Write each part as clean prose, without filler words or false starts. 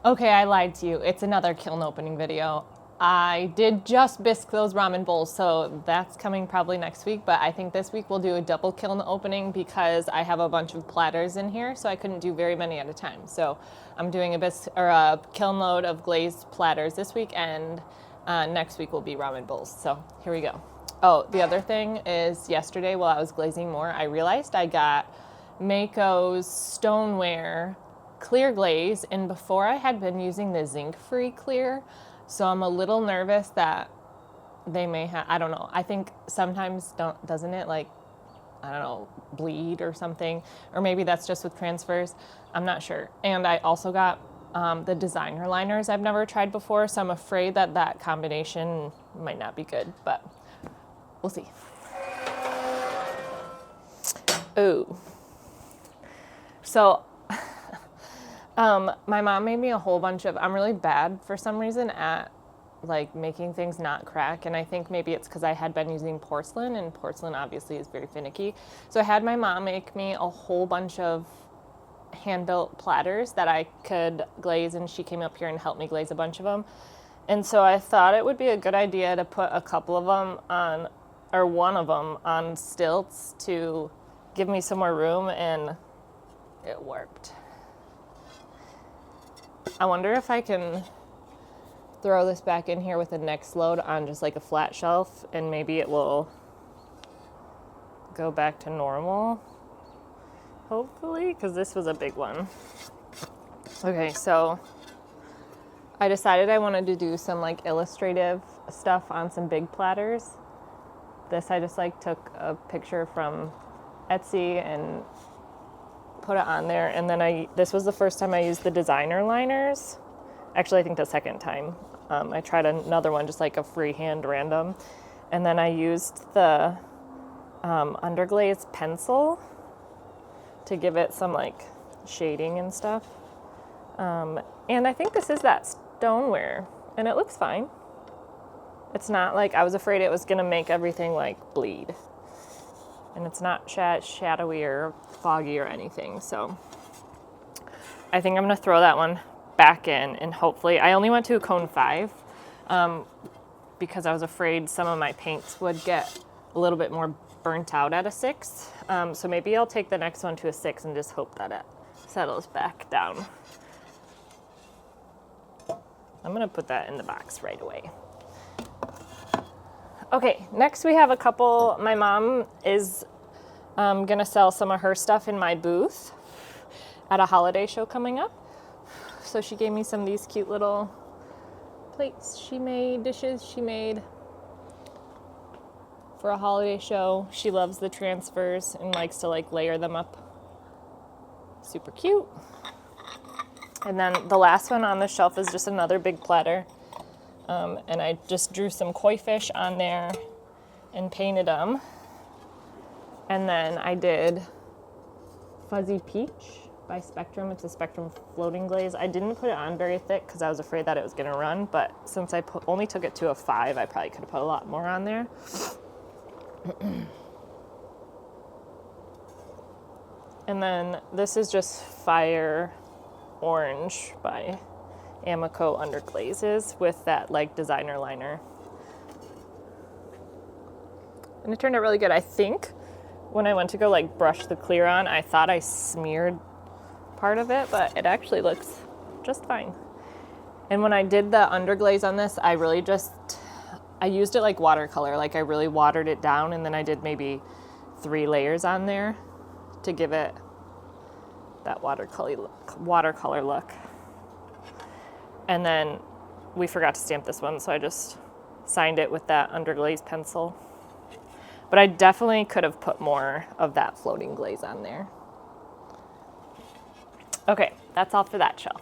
Okay, I lied to you. It's another kiln opening video. I did just bisque those ramen bowls, so that's coming probably next week, but I think this week we'll do a double kiln opening because I have a bunch of platters in here, so I couldn't do very many at a time. So I'm doing a kiln load of glazed platters this week, and next week will be ramen bowls. So here we go. Oh, the other thing is yesterday while I was glazing more, I realized I got Mako's stoneware clear glaze, and before I had been using the zinc-free clear, so I'm a little nervous that they may have, I don't know, I think sometimes doesn't it like, I don't know, bleed or something, or maybe that's just with transfers, I'm not sure. And I also got the designer liners I've never tried before, so I'm afraid that that combination might not be good, but we'll see. Ooh. So my mom made me a whole bunch of, I'm really bad for some reason at like making things not crack, and I think maybe it's because I had been using porcelain, and porcelain obviously is very finicky. So I had my mom make me a whole bunch of hand-built platters that I could glaze, and she came up here and helped me glaze a bunch of them. And so I thought it would be a good idea to put a couple of them on, or one of them on stilts to give me some more room, and it worked. I wonder if I can throw this back in here with the next load on just like a flat shelf, and maybe it will go back to normal, hopefully, because this was a big one. Okay, so I decided I wanted to do some like illustrative stuff on some big platters. This I just like took a picture from Etsy and put it on there, and then this was the first time I used the designer liners. Actually, I think the second time. I tried another one, just like a freehand random, and then I used the underglaze pencil to give it some like shading and stuff. And I think this is that stoneware, and it looks fine. It's not like, I was afraid it was gonna make everything like bleed. And it's not shadowy or foggy or anything, so I think I'm gonna throw that one back in, and hopefully, I only went to a cone 5 because I was afraid some of my paints would get a little bit more burnt out at a 6. So maybe I'll take the next one to a 6 and just hope that it settles back down. I'm gonna put that in the box right away. Okay, next we have a couple, my mom is gonna sell some of her stuff in my booth at a holiday show coming up. So she gave me some of these cute little plates she made, dishes she made for a holiday show. She loves the transfers and likes to like layer them up. Super cute. And then the last one on the shelf is just another big platter. And I just drew some koi fish on there and painted them. And then I did Fuzzy Peach by Spectrum. It's a Spectrum floating glaze. I didn't put it on very thick because I was afraid that it was gonna run, but since I only took it to a 5, I probably could have put a lot more on there. And then this is just Fire Orange by Amico Underglazes with that like designer liner. And it turned out really good. I think when I went to go like brush the clear on, I thought I smeared part of it, but it actually looks just fine. And when I did the underglaze on this, I used it like watercolor. Like I really watered it down, and then I did maybe 3 layers on there to give it that watercolor look. And then we forgot to stamp this one, so I just signed it with that underglaze pencil. But I definitely could have put more of that floating glaze on there. Okay, that's all for that shelf.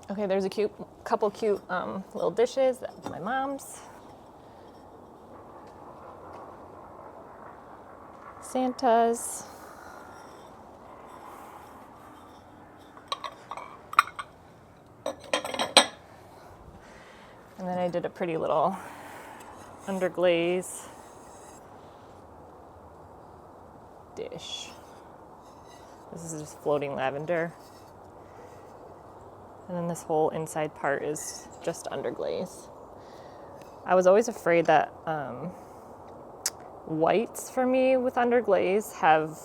Okay, there's a couple cute little dishes. That's my mom's. Santa's. And then I did a pretty little underglaze dish. This is just floating lavender. And then this whole inside part is just underglaze. I was always afraid that whites for me with underglaze have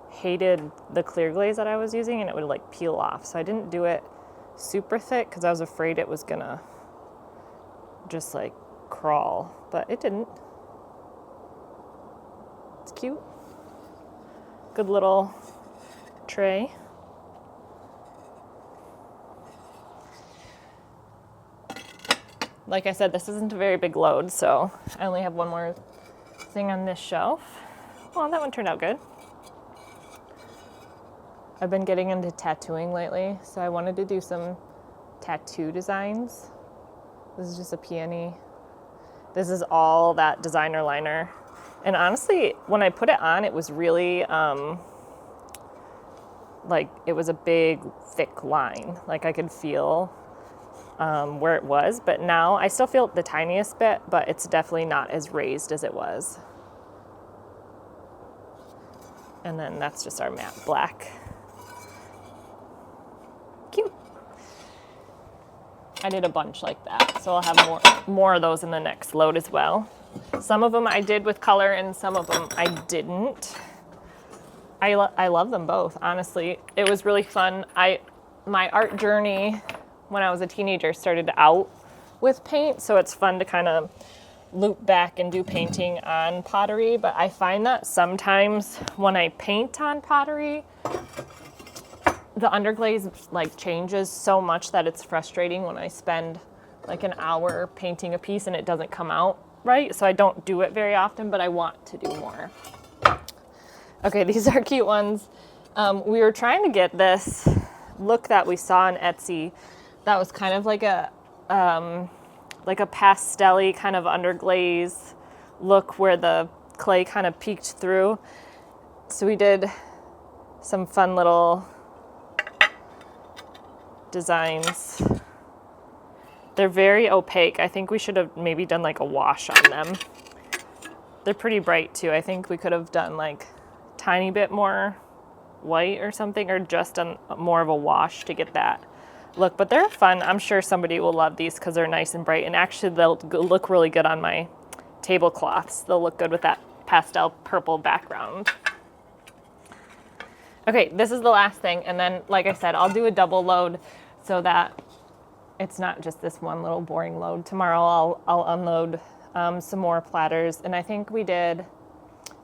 hated the clear glaze that I was using, and it would like peel off. So I didn't do it super thick because I was afraid it was gonna just like crawl, but it didn't. It's cute. Good little tray. Like I said, this isn't a very big load, so I only have one more thing on this shelf. Well, that one turned out good. I've been getting into tattooing lately, so I wanted to do some tattoo designs. This is just a peony. This is all that designer liner. And honestly, when I put it on, it was really, like, it was a big, thick line. Like, I could feel where it was. But now, I still feel the tiniest bit, but it's definitely not as raised as it was. And then that's just our matte black. Cute. I did a bunch like that, so I'll have more of those in the next load as well. Some of them I did with color and some of them I didn't. I love them both, honestly. It was really fun. My art journey when I was a teenager started out with paint, so it's fun to kind of loop back and do painting on pottery, but I find that sometimes when I paint on pottery, the underglaze like changes so much that it's frustrating when I spend like an hour painting a piece and it doesn't come out right. So I don't do it very often, but I want to do more. Okay, these are cute ones. We were trying to get this look that we saw on Etsy that was kind of like a pastel-y kind of underglaze look where the clay kind of peeked through. So we did some fun little designs. They're very opaque. I think we should have maybe done like a wash on them. They're pretty bright too. I think we could have done like a tiny bit more white or something, or just done more of a wash to get that look. But they're fun. I'm sure somebody will love these because they're nice and bright, and actually they'll look really good on my tablecloths. They'll look good with that pastel purple background. Okay, this is the last thing, and then like I said, I'll do a double load so that it's not just this one little boring load. Tomorrow I'll unload some more platters, and I think we did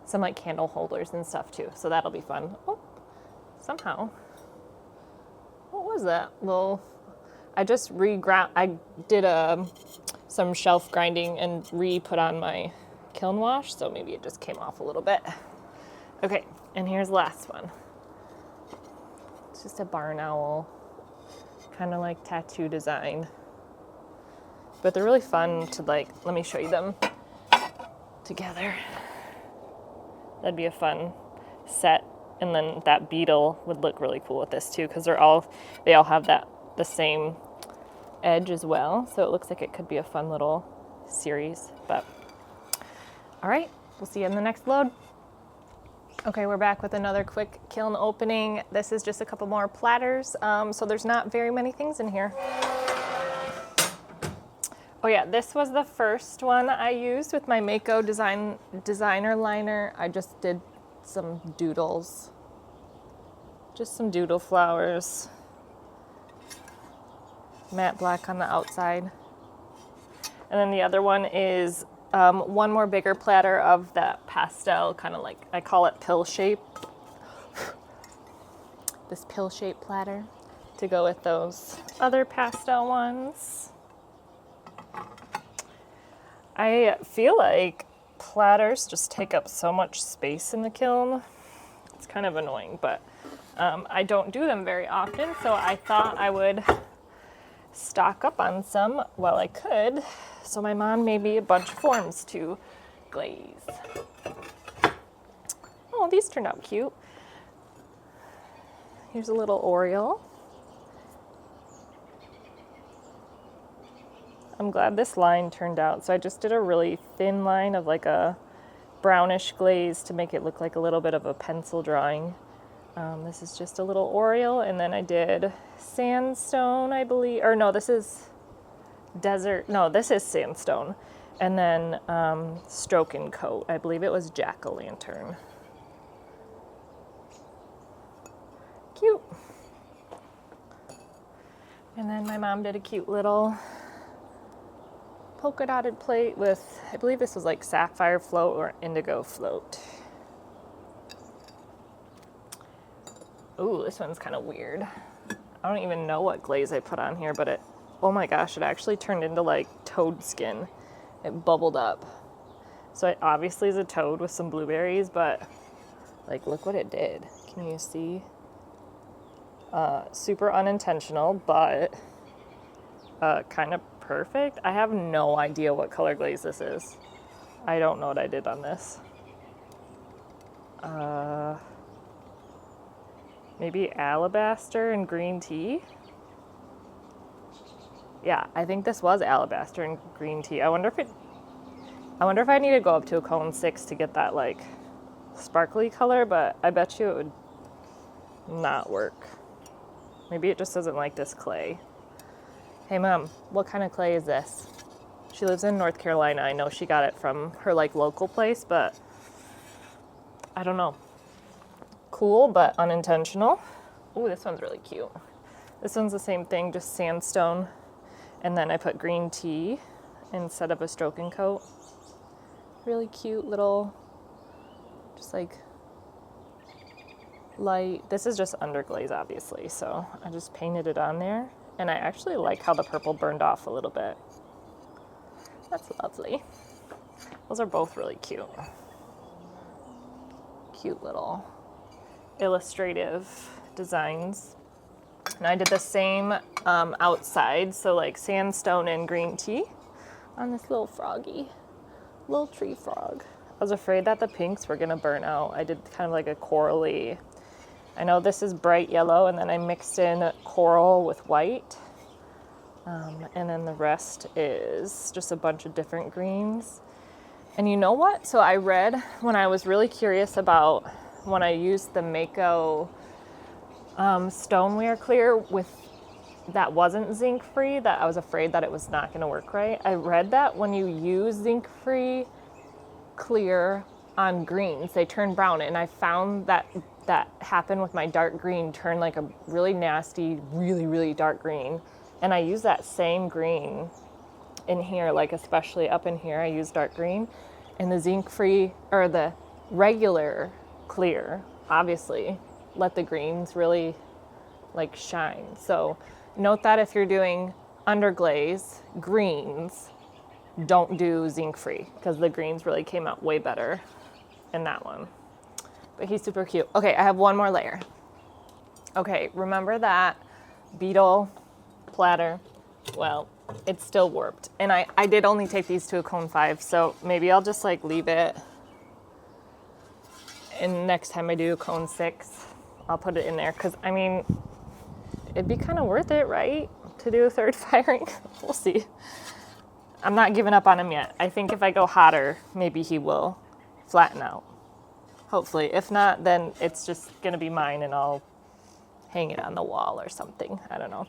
some like candle holders and stuff too, so that'll be fun. Oh, somehow, what was that little? I just I did some shelf grinding and put on my kiln wash, so maybe it just came off a little bit. Okay, and here's the last one. It's just a barn owl, kind of like tattoo design. But they're really fun to like, let me show you them together. That'd be a fun set. And then that beetle would look really cool with this too, because they all have the same edge as well. So it looks like it could be a fun little series. But all right, we'll see you in the next load. Okay, we're back with another quick kiln opening. This is just a couple more platters, so there's not very many things in here. Oh yeah, this was the first one I used with my Mako designer liner. I just did some doodles, just some doodle flowers. Matte black on the outside. And then the other one is one more bigger platter of that pastel, kind of like, I call it pill shape. This pill shape platter to go with those other pastel ones. I feel like platters just take up so much space in the kiln. It's kind of annoying, but I don't do them very often, so I thought I would stock up on some while I could. So my mom made me a bunch of forms to glaze. Oh, these turned out cute. Here's a little Oriole. I'm glad this line turned out. So I just did a really thin line of like a brownish glaze to make it look like a little bit of a pencil drawing This is just a little Oriole, and then I did sandstone, I believe, or no, this is desert, no, this is sandstone, and then stroke and coat, I believe it was jack-o'-lantern. Cute. And then my mom did a cute little polka dotted plate with, I believe this was like sapphire float or indigo float. Ooh, this one's kind of weird. I don't even know what glaze I put on here, but it, oh my gosh, it actually turned into like toad skin. It bubbled up. So it obviously is a toad with some blueberries, but like, look what it did. Can you see? Super unintentional, but kind of perfect. I have no idea what color glaze this is. I don't know what I did on this. Maybe alabaster and green tea? Yeah, I think this was alabaster and green tea. I wonder if I need to go up to a cone 6 to get that like sparkly color, but I bet you it would not work. Maybe it just doesn't like this clay. Hey Mom, what kind of clay is this? She lives in North Carolina. I know she got it from her like local place, but I don't know. Cool, but unintentional. Ooh, this one's really cute. This one's the same thing, just sandstone. And then I put green tea instead of a stroke and coat. Really cute little, just like light. This is just underglaze, obviously, so I just painted it on there. And I actually like how the purple burned off a little bit. That's lovely. Those are both really cute. Cute little illustrative designs. And I did the same outside, so like sandstone and green tea on this little froggy, little tree frog. I was afraid that the pinks were gonna burn out. I did kind of like a corally. I know this is bright yellow, and then I mixed in coral with white. And then the rest is just a bunch of different greens. And you know what? So I read when I was really curious about when I used the Mako stoneware clear with that wasn't zinc free, that I was afraid that it was not going to work right. I read that when you use zinc free clear on greens, they turn brown, and I found that happened with my dark green, turned like a really nasty, really dark green. And I use that same green in here, like especially up in here, I use dark green. And the zinc free, or the regular clear, obviously let the greens really like shine. So note that if you're doing underglaze greens, don't do zinc free, because the greens really came out way better in that one. But he's super cute. Okay, I have one more layer. Okay, remember that beetle platter? Well, it's still warped. And I did only take these to a cone 5, so maybe I'll just like leave it. And next time I do a cone 6, I'll put it in there, because I mean, it'd be kind of worth it, right? To do a third firing. We'll see. I'm not giving up on him yet. I think if I go hotter, maybe he will flatten out. Hopefully. If not, then it's just going to be mine, and I'll hang it on the wall or something. I don't know.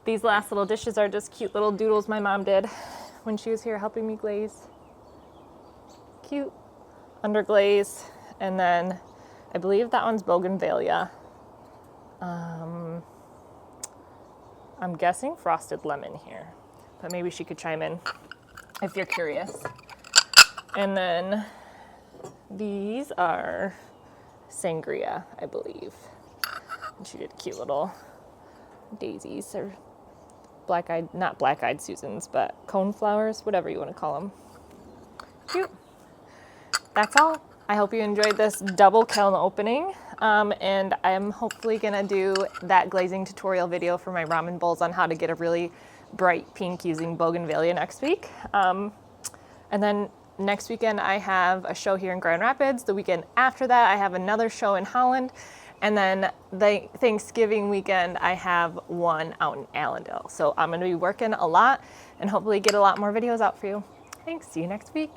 These last little dishes are just cute little doodles my mom did when she was here helping me glaze. Cute underglaze. And then I believe that one's bougainvillea. I'm guessing frosted lemon here, but maybe she could chime in if you're curious. And then these are sangria, I believe. And she did cute little daisies, or black-eyed, not black-eyed Susans, but cone flowers, whatever you want to call them. Cute. That's all. I hope you enjoyed this double kiln opening, and I'm hopefully gonna do that glazing tutorial video for my ramen bowls on how to get a really bright pink using bougainvillea next week. And then next weekend I have a show here in Grand Rapids. The weekend after that I have another show in Holland. And then the Thanksgiving weekend, I have one out in Allendale. So I'm gonna be working a lot and hopefully get a lot more videos out for you. Thanks, see you next week.